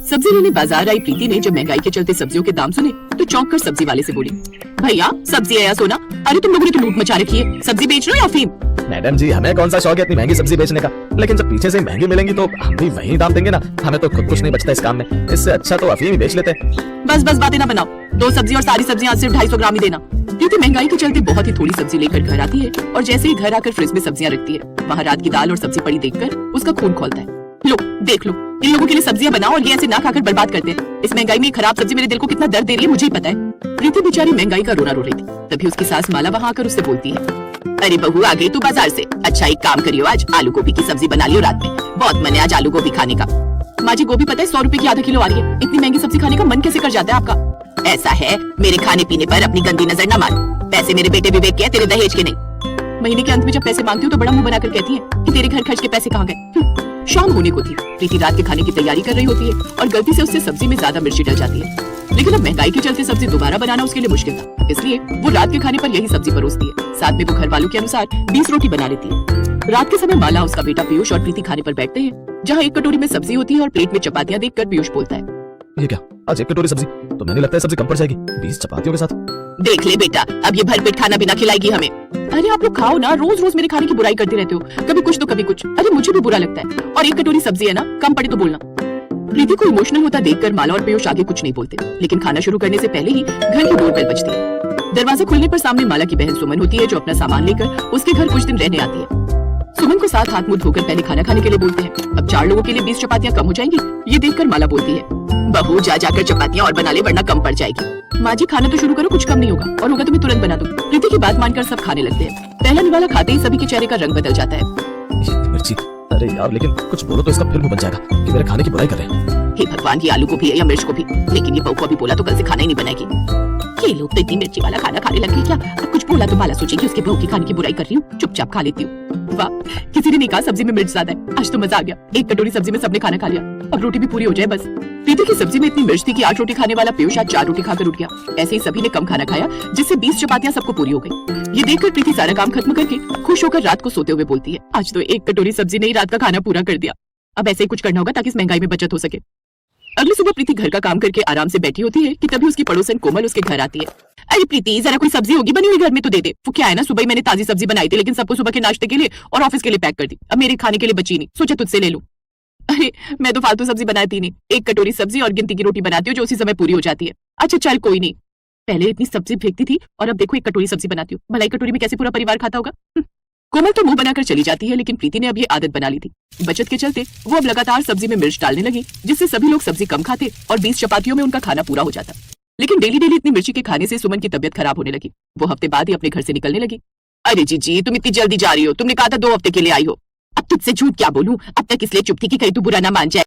सब्जी लेने बाजार आई प्रीति ने जब महंगाई के चलते सब्जियों के दाम सुने तो चौंक कर सब्जी वाले से बोली, भैया सब्जी है या सोना? अरे तुम लोगों ने तो लूट मचा रखी है, सब्जी बेच रहे हो या अफीम? मैडम जी, हमें कौन सा शौक है इतनी महंगी सब्जी बेचने का, लेकिन जब पीछे से महंगी मिलेंगी तो हम भी वही दाम देंगे ना। हमें तो खुद कुछ नहीं बचता इस काम में, इससे अच्छा तो अफीम ही बेच लेते हैं। बस बस बातें ना बनाओ, 2 सब्जी और सारी सब्जियां सिर्फ 250 ग्राम ही देना। प्रीति महंगाई के चलते बहुत ही थोड़ी सब्जी लेकर घर आती है और जैसे ही घर आकर फ्रिज में सब्जियां रखती है, वहाँ रात की दाल और सब्जी पड़ी देखकर उसका खून खौलता है। लो देख लो, इन लोगों के लिए सब्जियां बनाओ और ये ऐसे ना खाकर बर्बाद करते हैं। इस महंगाई में खराब सब्जी मेरे दिल को कितना दर्द दे रही है मुझे ही पता है। प्रीति बेचारी महंगाई का रोना रो रही थी, तभी उसकी सास माला वहाँ आकर उससे बोलती है, अरे बहू आ गई तू बाजार से, अच्छा एक काम करियो, आज आलू गोभी की सब्जी बना लियो रात में, बहुत मन है आज आलू गोभी खाने का। माँ जी गोभी पता है 100 रुपए की आधा किलो आ रही है, इतनी महंगी सब्जी खाने का मन कैसे कर जाता है आपका? ऐसा है, मेरे खाने पीने पर अपनी गंदी नजर न मार, पैसे मेरे बेटे विवेक के, तेरे दहेज के नहीं। महीने के अंत में जब पैसे मांगती हूँ तो बड़ा मुंह बनाकर कहती है कि तेरे घर खर्च के पैसे कहाँ गए। शाम होने को थी, प्रीति रात के खाने की तैयारी कर रही होती है और गलती से उससे सब्जी में ज्यादा मिर्ची डल जाती है, लेकिन अब महंगाई के चलते सब्जी दोबारा बनाना उसके लिए मुश्किल था, इसलिए वो रात के खाने पर यही सब्जी परोसती है। साथ में वो घर वालों के अनुसार 20 रोटी बना लेती है। रात के समय माला, उसका बेटा पीयूष और प्रीति खाने पर बैठते हैं, जहाँ एक कटोरी में सब्जी होती है और प्लेट में चपातियाँ देखकर पीयूष बोलता है, ये क्या, आज एक कटोरी सब्जी? तो मैंने लगता है सब्जी कम पड़ जाएगी 20 चपातियों के साथ। देख ले बेटा, अब ये भरपेट खाना बिना खिलाएगी हमें। अरे आप लोग खाओ ना, रोज रोज मेरे खाने की बुराई करते रहते हो, कभी कुछ तो कभी कुछ। अरे मुझे भी बुरा लगता है, और एक कटोरी सब्जी है ना, कम पड़े तो बोलना। प्रीति को इमोशनल होता देखकर माला और पीयूष आगे कुछ नहीं बोलते, लेकिन खाना शुरू करने से पहले ही घर की डोरबेल बजती है। दरवाजा खुलने पर सामने माला की बहन सुमन होती है, जो अपना सामान लेकर उसके घर कुछ दिन रहने आती है। सुमन को साथ हाथ मुंह धोकर पहले खाना खाने के लिए बोलते हैं। अब 4 लोगों के लिए 20 चपातियां कम हो जाएंगी, ये देखकर माला बोलती है, बहू जा जाकर चपातियां और बना ले वरना कम पड़ जाएगी। माँ जी खाना तो शुरू करो, कुछ कम नहीं होगा, और होगा तो मैं तुरंत बना दूं। प्रीति की बात मानकर सब खाने लगते हैं। पहला निवाला खाते ही सभी के चेहरे का रंग बदल जाता है। मिर्ची, अरे यार लेकिन कुछ बोलो तो इसका फिर मुंह बन जाएगा कि मेरे खाने की बुराई कर रहे हैं। हे भगवान, ये आलू गोभी है या मिर्च गोभी? लेकिन ये बहू को अभी बोला तो कल से खाना ही नहीं बनाएगी। ये लोग तो इतनी मिर्ची वाला खाना खाने लग गए क्या? अब कुछ बोला तो माला सोचेगी उसके बहू की खाने की बुराई कर रही हूँ, चुपचाप खा लेती हूँ। वाह, किसी ने नहीं कहा सब्जी में मिर्च ज्यादा है, आज तो मजा आ गया। एक कटोरी सब्जी में सबने खाना खा लिया, अब रोटी भी पूरी हो जाए बस। प्रीति की सब्जी में इतनी मिर्च थी कि 8 रोटी खाने वाला पीयूष आज 4 रोटी खाकर उठ गया। ऐसे ही सभी ने कम खाना खाया, जिससे 20 चपातियां सबको पूरी हो गई। ये देखकर प्रीति सारा काम खत्म करके खुश होकर रात को सोते हुए बोलती है, आज तो एक कटोरी सब्जी ने ही रात का खाना पूरा कर दिया। अब ऐसे ही कुछ करना होगा ताकि इस महंगाई में बचत हो सके। अगली सुबह प्रीति घर का काम करके आराम से बैठी होती है कि तभी उसकी पड़ोसन कोमल उसके घर आती है। अरे प्रीति, जरा कोई सब्जी होगी बनी हुई घर में तो दे दे। वो क्या है ना, सुबह ही मैंने ताजी सब्जी बनाई थी, लेकिन सबको सुबह के नाश्ते के लिए और ऑफिस के लिए पैक कर दी। अब मेरे खाने के लिए बची नहीं, सोचा तुझसे ले लूं। अरे मैं तो फालतू सब्जी बनाती नहीं, एक कटोरी सब्जी और गिनती की रोटी बनाती हूँ जो उसी समय पूरी हो जाती है। अच्छा चल कोई नहीं, पहले इतनी सब्जी फेंकती थी और अब देखो एक कटोरी सब्जी बनाती हूँ, भलाई कटोरी में कैसे पूरा परिवार खाता होगा। कोमल तो मुंह बनाकर चली जाती है, लेकिन प्रीति ने अब ये आदत बना ली थी। बचत के चलते वो अब लगातार सब्जी में मिर्च डालने लगी, जिससे सभी लोग सब्जी कम खाते और 20 चपातियों में उनका खाना पूरा हो जाता। लेकिन डेली डेली इतनी मिर्ची के खाने से सुमन की तबीयत खराब होने लगी। वो हफ्ते बाद ही अपने घर से निकलने लगी। अरे जीजी, तुम इतनी जल्दी जा रही हो, तुमने कहा था 2 हफ्ते के लिए आई हो। अब तुझसे झूठ क्या बोलूं, अब तक इसलिए चुप थी कि कहीं तू बुरा ना मान जाए।